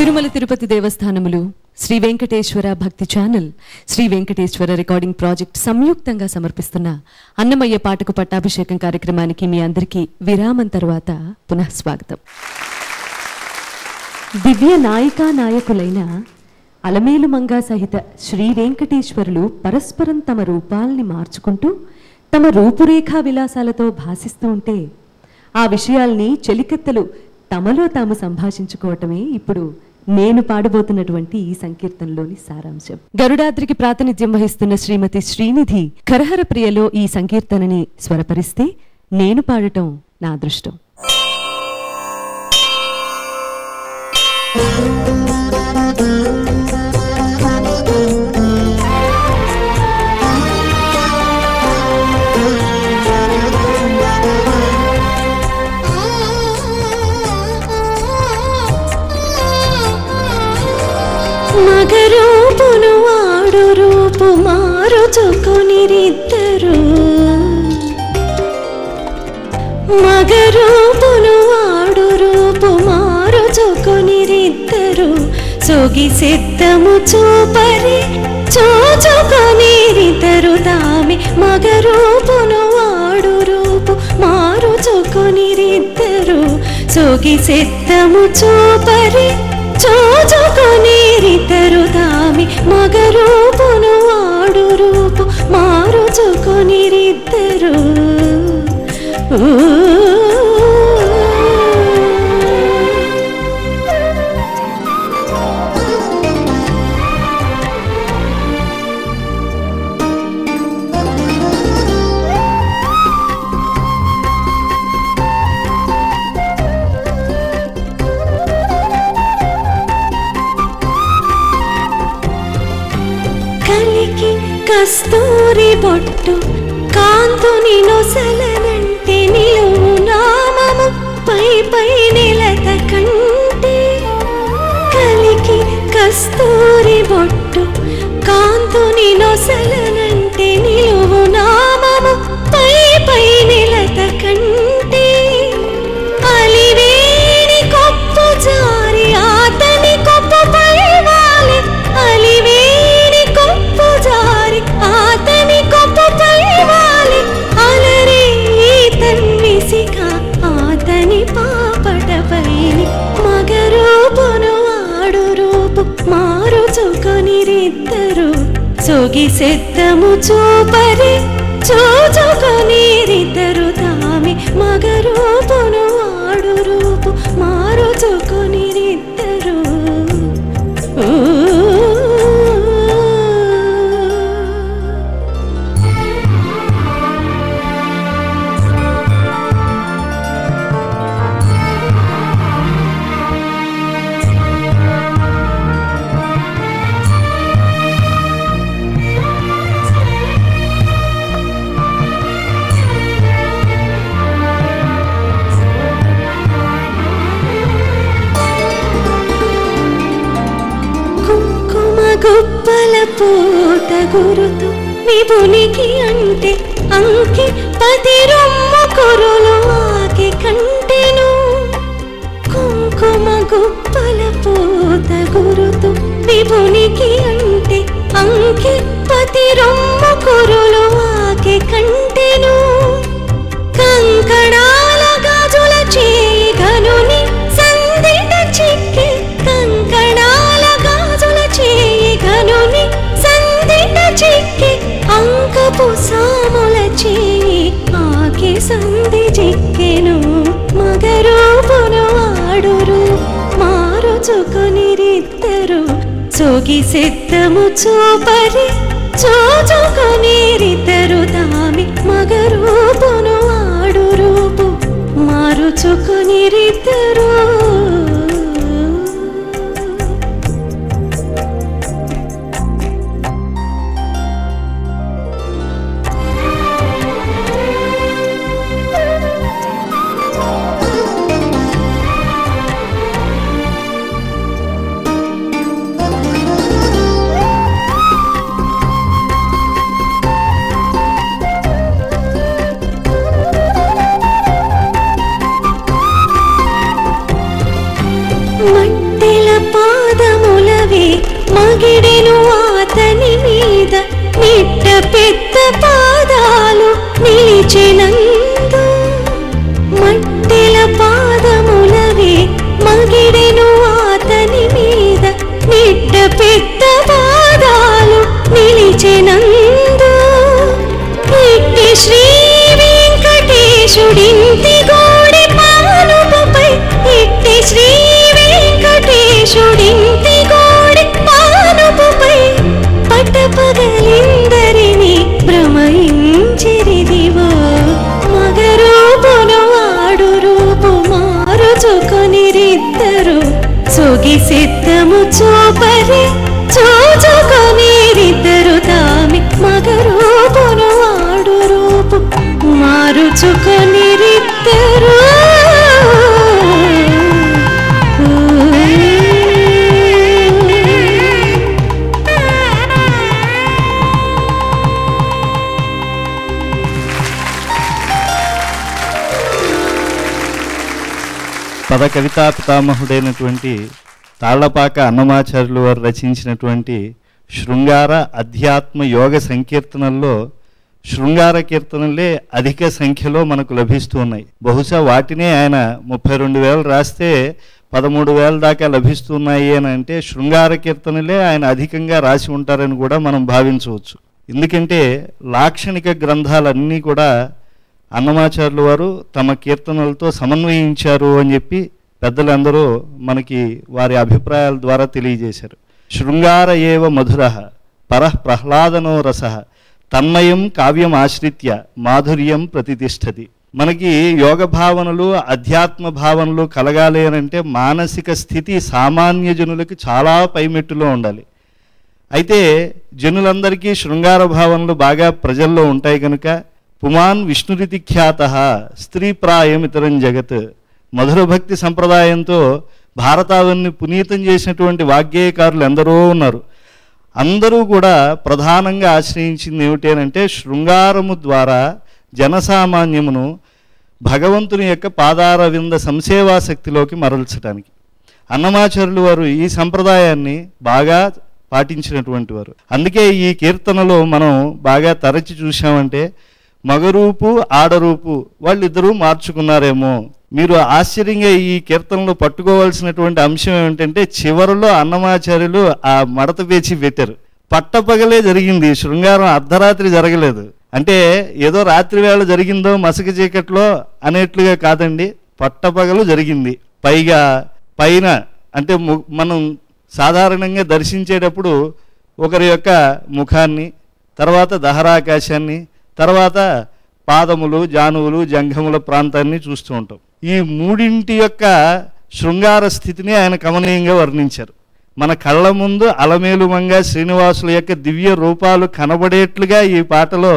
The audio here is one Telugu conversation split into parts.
తిరుమల తిరుపతి దేవస్థానములు శ్రీ వెంకటేశ్వర భక్తి channel Shri Venkateswara recording project సంయుక్తంగా సమర్పిస్తున్న అన్నమయ్య పాటకు పట్టాభిషేకం కార్యక్రమానికి మీ అందరికీ విరామం తర్వాత పునః స్వాగతం. దివ్య నాయికా నాయకులైన అలమేలు మంగా సహిత శ్రీ వెంకటేశ్వరులు పరస్పరం తమ రూపాల్ని మార్చుకుంటూ తమ రూపురేఖా విలాసాలతో భాసిస్తూ ఉంటే ఆ విషయాల్ని చెలికత్తెలు తమలో తాము సంభాషించుకోవటమే ఇప్పుడు నేను పాడబోతున్నటువంటి ఈ సంకీర్తనలోని సారాంశం. గరుడాద్రికి ప్రాతినిధ్యం వహిస్తున్న శ్రీమతి శ్రీనిధి కరహర ప్రియలో ఈ సంకీర్తనని స్వరపరిస్తే నేను పాడటం నా అదృష్టం. మగరూపును వాడు రూపు మారుచుకొనిరిద్దరు, మగరూపును వాడు రూపు మారుచుకొనిరిద్దరు, సొగిసెత్తము చూపరి చూచుకొనిరిద్దరు తామి. మగరూపును వాడు రూపు మారుచుకొనిరిద్దరు, సొగిసెత్తము చూపరి చూచుకొనిరిద్దరు తామి. మగరూపును వాడు రూపు మారుచుకొనిరిద్దరు. కలికి కస్తూరి బొట్టు కాంతుని నొసలనంటే నిలువు నామము పై పై నిలత కంటే. కలికి కస్తూరి బొట్టు కాంతుని నొసలనంటే నిలువు నామము పై పై నిలత కంటే. అలివేణి కొప్పు జారి ఆతని కొప్పు పై వాలి, అలివేణి కొప్పు జారి ఆతని కొప్పు పై వాలి, అలరే తన్నిసిక ఆతని పాపటపైని. మగరూపును వాడు రూపు మారుచుకొనిరిద్దరు, సొగిసెత్తము చూపరి చూచుకొనిరిద్దరు తామి. మగరూపును వాడు రూపు మారుచుకొనిరిద్దరు. గుప్పల పూత గురుతు విభునికి అంటే అంకి 10 రొమ్ము కురులు ఆకి కంటెను. కుంకుమ గుప్పల పూత గురుతు విభునికి అంటే అంకి 10 రొమ్ము కురులు ఆకి కంటెను. కంకణాల గాజుల చేయి గనుని సందిట చిక్కి, కంకణాల గాజుల చేయి గనుని సందిట చిక్కి, అంకపు సాముల చేయి ఆకి సంధి చిక్కెను. మగరూపును వాడురు మారుచుకొనిరిద్దరు, సొగిసెత్తము చూపరి చూచుకొనిరిద్దరు తామి. మగరూపును వాడు రూపు మారుచుకొనిరిద్దరు. పెద్ద పాదాలు నిలిచెనందు మట్టెల పాదములవే మగిడెను అతని మీద నిట్ట పెద్ద పాదాలు నిలిచెనందు ఇట్టి శ్రీ వెంకటేశుడింటి గోడె పానుపుపై ఇట్టి శ్రీ వెంకటేశుడింటి గోడె పానుపుపై పటపగలిందరిని భ్రమయించిరిదివో మగరూపును ఆడు రూపు మారుచుకొనిరిద్దరు సొగిసిద్దము చూపరి చూచుకొనిరిద్దరు తామి మగరూపును ఆడు రూపు మారుచుకొనిరిద్దరు పద కవితా పితామహుడైనటువంటి తాళ్లపాక అన్నమాచార్యులు వారు రచించినటువంటి శృంగార అధ్యాత్మ యోగ సంకీర్తనల్లో శృంగార కీర్తనలే అధిక సంఖ్యలో మనకు లభిస్తూ ఉన్నాయి. బహుశా వాటినే ఆయన 32,000 రాస్తే 13,000 దాకా లభిస్తున్నాయి అని అంటే శృంగార కీర్తనలే ఆయన అధికంగా రాసి ఉంటారని కూడా మనం భావించవచ్చు. ఎందుకంటే లాక్షణిక గ్రంథాలన్నీ కూడా అన్నమాచార్యులు వారు తమ కీర్తనలతో సమన్వయించారు అని చెప్పి పెద్దలందరూ మనకి వారి అభిప్రాయాల ద్వారా తెలియజేశారు. శృంగార ఏవ మధురః పరః ప్రహ్లాదనో రసః తన్మయం కావ్యం ఆశ్రిత్య మాధుర్యం ప్రతిష్టతి. మనకి యోగ భావనలు అధ్యాత్మ భావనలు కలగాలి అని అంటే మానసిక స్థితి సామాన్య జనులకి చాలా పైమెట్టులో ఉండాలి. అయితే జనులందరికీ శృంగార భావనలు బాగా ప్రజల్లో ఉంటాయి కనుక పుమాన్ విష్ణురితి ఖ్యాత స్త్రీ ప్రాయం ఇతరం జగత్ మధుర భక్తి సంప్రదాయంతో భారతావన్ని పునీతం చేసినటువంటి వాగ్గేయకారులు ఎందరో ఉన్నారు. అందరూ కూడా ప్రధానంగా ఆశ్రయించింది ఏమిటంటే శృంగారము ద్వారా జనసామాన్యమును భగవంతుని యొక్క పాదార వింద సంసేవాశక్తిలోకి మరల్చడానికి. అన్నమాచార్యులు వారు ఈ సంప్రదాయాన్ని బాగా పాటించినటువంటి వారు. అందుకే ఈ కీర్తనలో మనం బాగా తరచి చూసామంటే మగరూపు ఆడరూపు వాళ్ళిద్దరూ మార్చుకున్నారేమో. మీరు ఆశ్చర్యంగా ఈ కీర్తనలో పట్టుకోవాల్సినటువంటి అంశం ఏమిటంటే చివరిలో అన్నమాచార్యులు ఆ మడత పేచి పెట్టారు. పట్టపగలే జరిగింది, శృంగారం అర్ధరాత్రి జరగలేదు. అంటే ఏదో రాత్రి వేళ జరిగిందో మసక చీకట్లో అనేట్లుగా కాదండి, పట్టపగలు జరిగింది. పైగా పైన అంటే మనం సాధారణంగా దర్శించేటప్పుడు ఒకరి యొక్క ముఖాన్ని, తర్వాత దహరాకాశాన్ని, తర్వాత పాదములు జానువులు జంఘముల ప్రాంతాన్ని చూస్తూ ఉంటాం. ఈ మూడింటి యొక్క శృంగార స్థితిని ఆయన కమనీయంగా వర్ణించారు. మన కళ్ళ ముందు అలమేలుమంగా శ్రీనివాసుల యొక్క దివ్య రూపాలు కనబడేట్లుగా ఈ పాటలో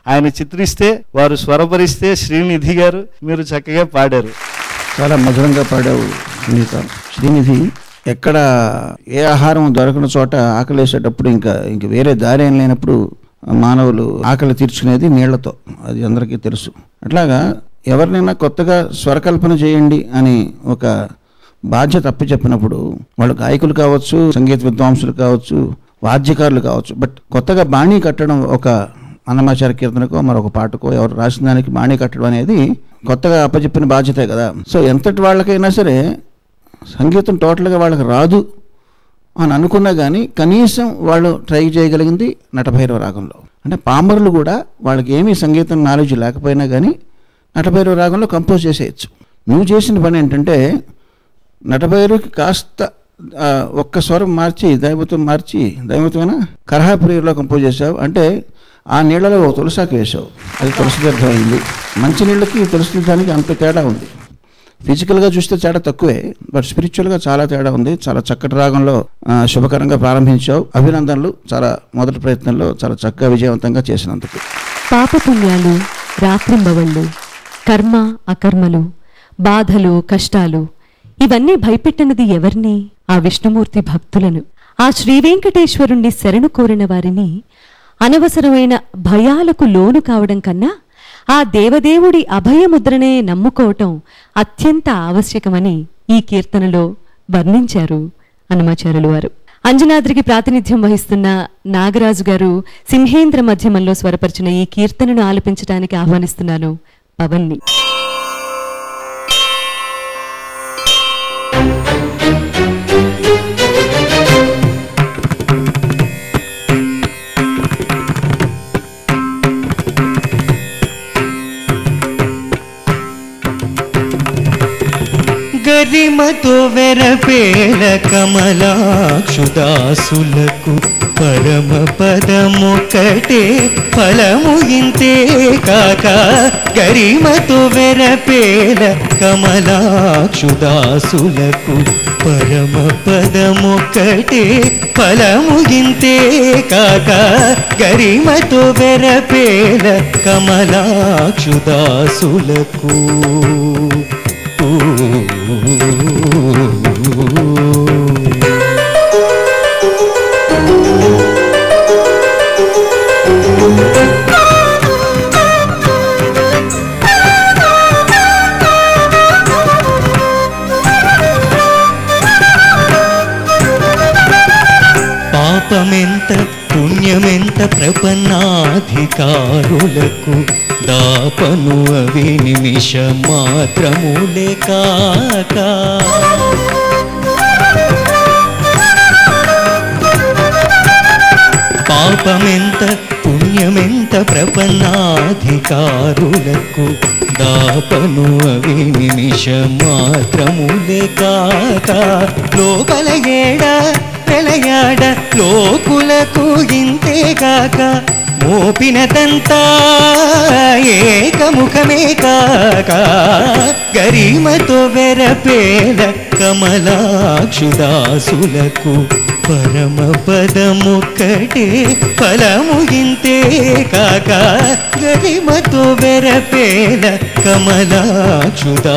ఆయన చిత్రిస్తే, వారు స్వరపరిస్తే శ్రీనిధి గారు మీరు చక్కగా పాడారు. చాలా మధురంగా పాడావు సునీత. శ్రీనిధి ఎక్కడ ఏ ఆహారం దొరకని చోట ఆకలేసేటప్పుడు ఇంకా వేరే దారి ఏం లేనప్పుడు మానవులు ఆకలి తీర్చుకునేది నీళ్లతో, అది అందరికీ తెలుసు. అట్లాగా ఎవరినైనా కొత్తగా స్వరకల్పన చేయండి అని ఒక బాధ్యత అప్పచెప్పినప్పుడు వాళ్ళు గాయకులు కావచ్చు, సంగీత విద్వాంసులు కావచ్చు, వాద్యకారులు కావచ్చు, బట్ కొత్తగా బాణీ కట్టడం ఒక అన్నమాచార్య కీర్తనకో మరొక పాటకో ఎవరు రాసిన దానికి బాణీ కట్టడం అనేది కొత్తగా అప్పచెప్పిన బాధ్యతే కదా. సో ఎంతటి వాళ్ళకైనా సరే సంగీతం టోటల్గా వాళ్ళకి రాదు అని అనుకున్నా కానీ కనీసం వాళ్ళు ట్రై చేయగలిగింది నటభైరవ రాగంలో. అంటే పామరులు కూడా వాళ్ళకి ఏమీ సంగీతం నాలెడ్జ్ లేకపోయినా కానీ నటభైరవ రాగంలో కంపోజ్ చేసేయచ్చు. నువ్వు చేసిన పని ఏంటంటే నటభైరవకి కాస్త ఒక్క స్వరం మార్చి దైవత్వమైన కరహాప్రియులో కంపోజ్ చేసావు. అంటే ఆ నీళ్ళలో ఒక తులసాకు వేసావు, అది తులసి తీర్థం అయింది. మంచి నీళ్ళకి తులసి తీర్థానికి అంత తేడా ఉంది. ఫిజికల్గా చూస్తే తేడా తక్కువే, బట్ స్పిరిచువల్గా చాలా తేడా ఉంది. చాలా చక్కటి రాగంలో శుభకరంగా ప్రారంభించావు. అభినందనలు. చాలా మొదటి ప్రయత్నంలో చాలా చక్కగా విజయవంతంగా చేసినందుకు. పాపపుణ్యాలు, రాత్రింబవళ్ళు, కర్మ అకర్మలు, బాధలు కష్టాలు ఇవన్నీ భయపెట్టనిది ఎవరిని? ఆ విష్ణుమూర్తి భక్తులను. ఆ శ్రీవెంకటేశ్వరుణ్ణి శరణు కోరిన వారిని అనవసరమైన భయాలకు లోను కావడం కన్నా ఆ దేవదేవుడి అభయముద్రనే నమ్ముకోవటం అత్యంత ఆవశ్యకమని ఈ కీర్తనలో వర్ణించారు అన్నమాచార్యులు వారు. అంజనాద్రికి ప్రాతినిధ్యం వహిస్తున్న నాగరాజు గారు సింహేంద్ర మధ్యమంలో స్వరపరిచిన ఈ కీర్తనను ఆలపించడానికి ఆహ్వానిస్తున్నాను పవన్ని. గరిమతో వెరపేల కమలాక్షుదాసులకు పరమ పదమొకటే ఫలము ఇంతే కాక. గరిమతో వెరపేల కమలాక్షుదాసులకు పరమ పదమొకటే ఫలము ఇంతే కాక. గరిమతో వెరపేల కమలాక్షుదాసులకు పాపమెంత పుణ్యమెంత ప్రపన్నాధికారులకు దాపను అవి నిమిష మాత్రములే కాక. పాపమెంత పుణ్యమెంత ప్రపన్నాధికారులకు దాపను అవి నిమిష మాత్రములే కాక. లోపల ఏడ వెలయాడ లోకులకు ఇంతే కాక. మోపినదంతా ఏకముఖమే కాక. గరిమతో వెరపేల కమలాక్షుదాసులకు పరమ పదమొక్కటే ఫలము ఇంతే కాక. గరిమతో వెరపేల కమలాక్షుదాసులకు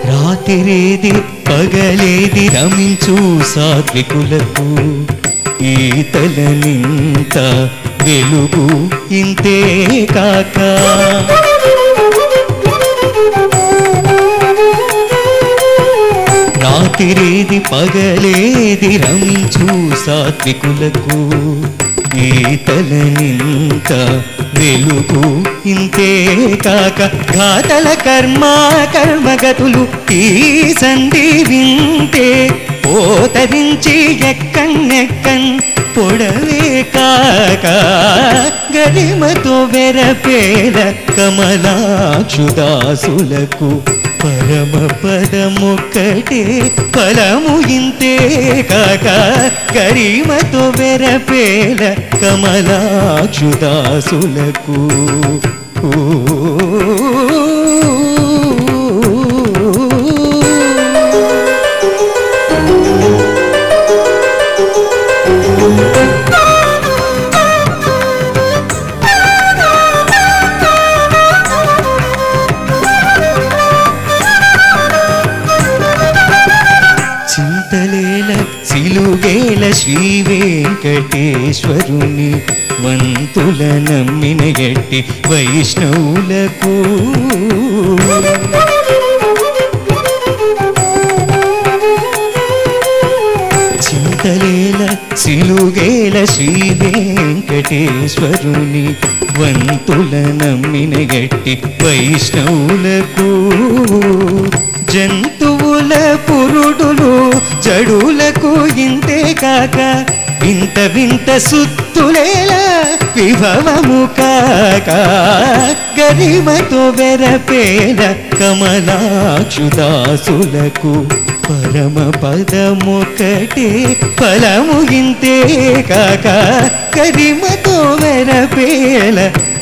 రాతిరేది పగలేది రమించు సాత్వికులకు ఈతలనింత వెలుగు ఇంతే కాక. రాతిరేది పగలేది రమించు సాత్వికులకు ఈతలనింత వెలుగు ఇంతే కాక. ఘాతల కర్మగతులు ఈ సంధి వింటే పోతరించి ఎక్కన్నెక్కన్ పొడవే కాక. గరిమతో వెరపేల కమలాక్షుదాసులకు పరమ పదమొక్కటే ఫలము ఇంతే కాక. గరిమతో వెరపేల కమలాక్షుదాసులకు చింతలేల సిలుగేల శ్రీ వెంకటేశ్వరుని వంతుల నమ్మిన ఎట్టి వైష్ణవులకు చింతలేల సిలుగేల శ్రీ వెంకటేశ్వరుని వంతుల నమ్మిన ఎట్టి వైష్ణవులకు జంతువుల పురుడులు జడులకు ఇంతే కాక. వింత వింత సుత్తులేల విభవము కాక. గరిమతో వెరపేల కమలాక్షుదాసులకు పరమ పదమొక్కటే ఫలము ఇంతే కాక. గరిమతో వెరపేల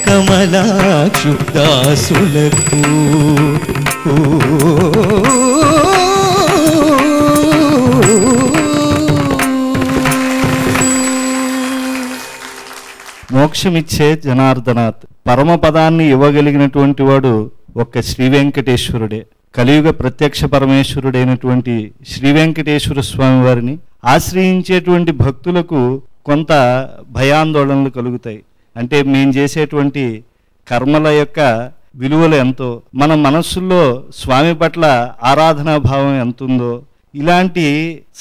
కమలాక్షుదాసులకు మోక్షమిచ్చే జనార్దనాథ్. పరమపదాన్ని ఇవ్వగలిగినటువంటి వాడు ఒక్క శ్రీ వెంకటేశ్వరుడే. కలియుగ ప్రత్యక్ష పరమేశ్వరుడైనటువంటి శ్రీ వెంకటేశ్వర స్వామి వారిని ఆశ్రయించేటువంటి భక్తులకు కొంత భయాందోళనలు కలుగుతాయి. అంటే మేము చేసేటువంటి కర్మల యొక్క విలువలు ఎంతో, మన మనస్సుల్లో స్వామి పట్ల ఆరాధనా భావం ఎంతుందో ఇలాంటి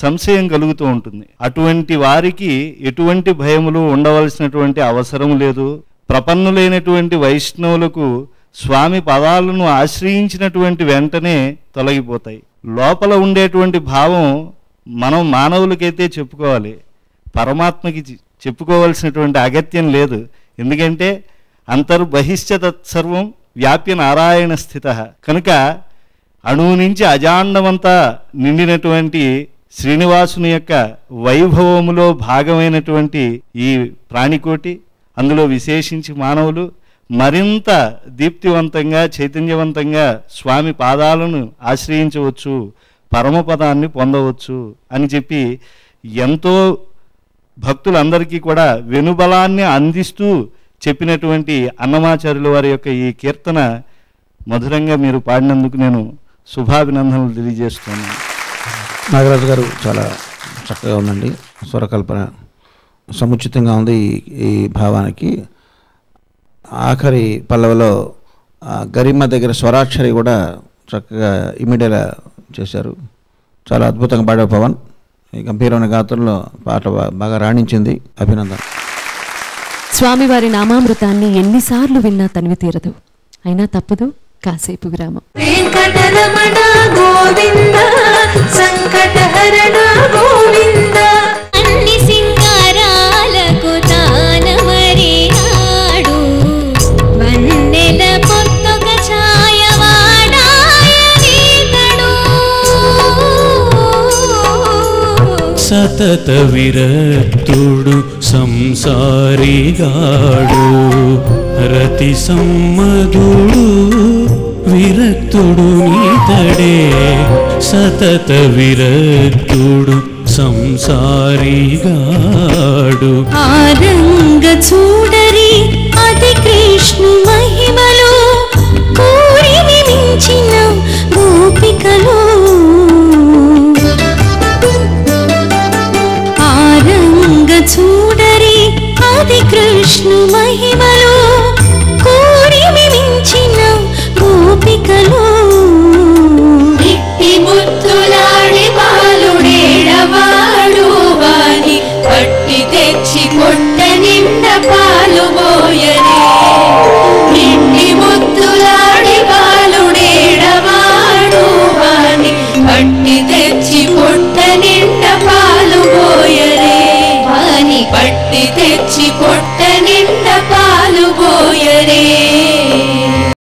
సంశయం కలుగుతూ ఉంటుంది. అటువంటి వారికి ఎటువంటి భయములు ఉండవలసినటువంటి అవసరం లేదు. ప్రపన్నులైనటువంటి వైష్ణవులకు స్వామి పదాలను ఆశ్రయించినటువంటి వెంటనే తొలగిపోతాయి. లోపల ఉండేటువంటి భావం మనం మానవులకైతే చెప్పుకోవాలి, పరమాత్మకి చెప్పుకోవాల్సినటువంటి అగత్యం లేదు. ఎందుకంటే అంతర్బహిశ్చ తత్సర్వం వ్యాప్య నారాయణ స్థిత. కనుక అణువు నుంచి అజాండమంతా నిండినటువంటి శ్రీనివాసుని యొక్క వైభవములో భాగమైనటువంటి ఈ ప్రాణికోటి, అందులో విశేషించి మానవులు మరింత దీప్తివంతంగా చైతన్యవంతంగా స్వామి పాదాలను ఆశ్రయించవచ్చు, పరమపదాన్ని పొందవచ్చు అని చెప్పి ఎంతో భక్తులందరికీ కూడా వెనుబలాన్ని అందిస్తూ చెప్పినటువంటి అన్నమాచార్యుల వారి యొక్క ఈ కీర్తన మధురంగా మీరు పాడినందుకు నేను శుభాభినందనలు తెలియజేస్తున్నాను. నాగరాజు గారు చాలా చక్కగా ఉందండి, స్వరకల్పన సముచితంగా ఉంది ఈ భావానికి. ఆఖరి పల్లవిలో గరిమ దగ్గర స్వరాక్షరి కూడా చక్కగా ఇమిడేలా చేశారు. చాలా అద్భుతంగా పాడావు పవన్. ఈ గంభీరమైన గాత్రంలో పాట బాగా రాణించింది, అభినందన. స్వామివారి నామామృతాన్ని ఎన్నిసార్లు విన్నా తనివి తీరదు, అయినా తప్పదు కాసేపు విరామం. వెంకటరమణ గోవింద సంకటహరణ గోవింద అన్ని సింగారాలకు తానమరినాడు వన్నెల పొత్తుక ఛాయవాడాయనీతడు సతత విరక్తుడు సంసారిగాడు రతి సమ్మధుడు విరక్తుడు నీతడే. సతత విరక్తుడు సంసారిగాడు ఆరంగ చూడరి అది కృష్ణు మహిమలో కోరిని మించిన గోపికలు. ఆరంగ చూడరి అది కృష్ణు మహిమలో కోరిని మించిన గోపికలు. ఇట్టి ముత్తులాడి పాలుడేడవాడు వాని పట్టి తెచ్చి కొట్ట నిండ పాలు పోయరే. ఇట్టి ముత్తులాడి పాలుడేడవాడు వాని పట్టి తెచ్చి కొట్ట నిండ పాలు పోయరే. వాని పట్టి తెచ్చి కొట్ట నిండ పాలు పోయరే.